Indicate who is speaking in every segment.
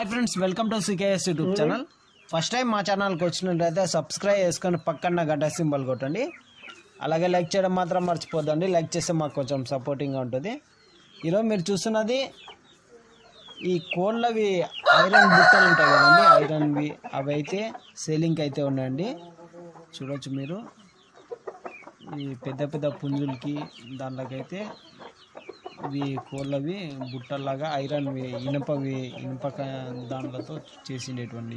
Speaker 1: Hi friends, welcome to CKS YouTube channel. First time మా ఛానల్కి వచ్చినట్లయితే సబ్స్క్రైబ్ చేసుకొని పక్కన గంట సింబల్ కొట్టండి. అలాగే లైక్ చేయడం మాత్రం మర్చిపోద్దండి. లైక్ చేస్తే మాకు కొంచెం సపోర్టింగ్గా ఉంటుంది. ఈరోజు మీరు చూస్తున్నది ఈ కోళ్ళవి ఐరన్ బుట్టలు ఉంటాయి కదండి, ఐరన్వి. అవి అయితే సేలింగ్కి అయితే ఉన్నాయండి. చూడవచ్చు మీరు, ఈ పెద్ద పెద్ద పుంజులకి దాంట్లోకైతే ఇవి కోళ్ళవి బుట్టల్లాగా ఐరన్వి ఇనుప దాంట్లతో చేసిండేటువంటి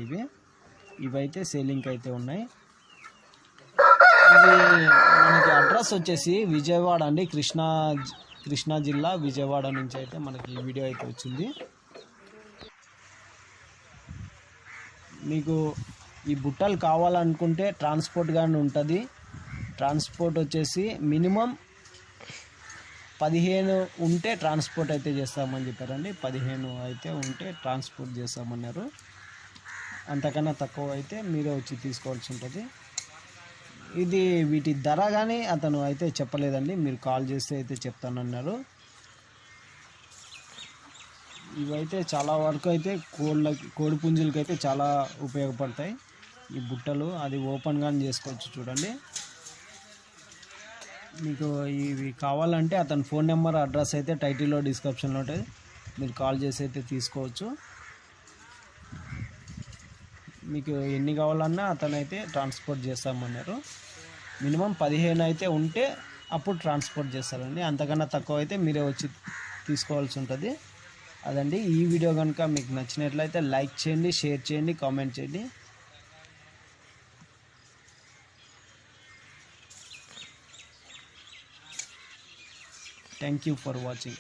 Speaker 1: ఇవైతే సేలింగ్కి అయితే ఉన్నాయి. ఇది మనకి అడ్రస్ వచ్చేసి విజయవాడ అండి, కృష్ణా జిల్లా విజయవాడ నుంచి అయితే మనకి ఈ వీడియో అయితే వచ్చింది. మీకు ఈ బుట్టలు కావాలనుకుంటే ట్రాన్స్పోర్ట్ కానీ ఉంటుంది. ట్రాన్స్పోర్ట్ వచ్చేసి మినిమం 15 ఉంటే ట్రాన్స్పోర్ట్ అయితే చేస్తామని చెప్పారండి. 15 అయితే ఉంటే ట్రాన్స్పోర్ట్ చేస్తామన్నారు. అంతకన్నా తక్కువ అయితే మీరే వచ్చి తీసుకోవాల్సి ఉంటుంది. ఇది వీటి ధర కానీ అతను అయితే చెప్పలేదండి, మీరు కాల్ చేస్తే అయితే చెప్తానన్నారు. ఇవైతే చాలా వరకు అయితే కోడి పుంజులకి అయితే చాలా ఉపయోగపడతాయి ఈ బుట్టలు. అది ఓపెన్ కానీ చేసుకోవచ్చు. చూడండి, మీకు ఇవి కావాలంటే అతని ఫోన్ నెంబర్, అడ్రస్ అయితే టైటిల్లో డిస్క్రిప్షన్లో ఉంటుంది. మీరు కాల్ చేసి అయితే తీసుకోవచ్చు. మీకు ఎన్ని కావాలన్నా అతనైతే ట్రాన్స్పోర్ట్ చేస్తామన్నారు. మినిమం 15 అయితే ఉంటే అప్పుడు ట్రాన్స్పోర్ట్ చేస్తారండి. అంతకన్నా తక్కువ అయితే మీరే వచ్చి తీసుకోవాల్సి ఉంటుంది. అదండి. ఈ వీడియో కనుక మీకు నచ్చినట్లయితే లైక్ చేయండి, షేర్ చేయండి, కామెంట్ చేయండి. Thank you for watching.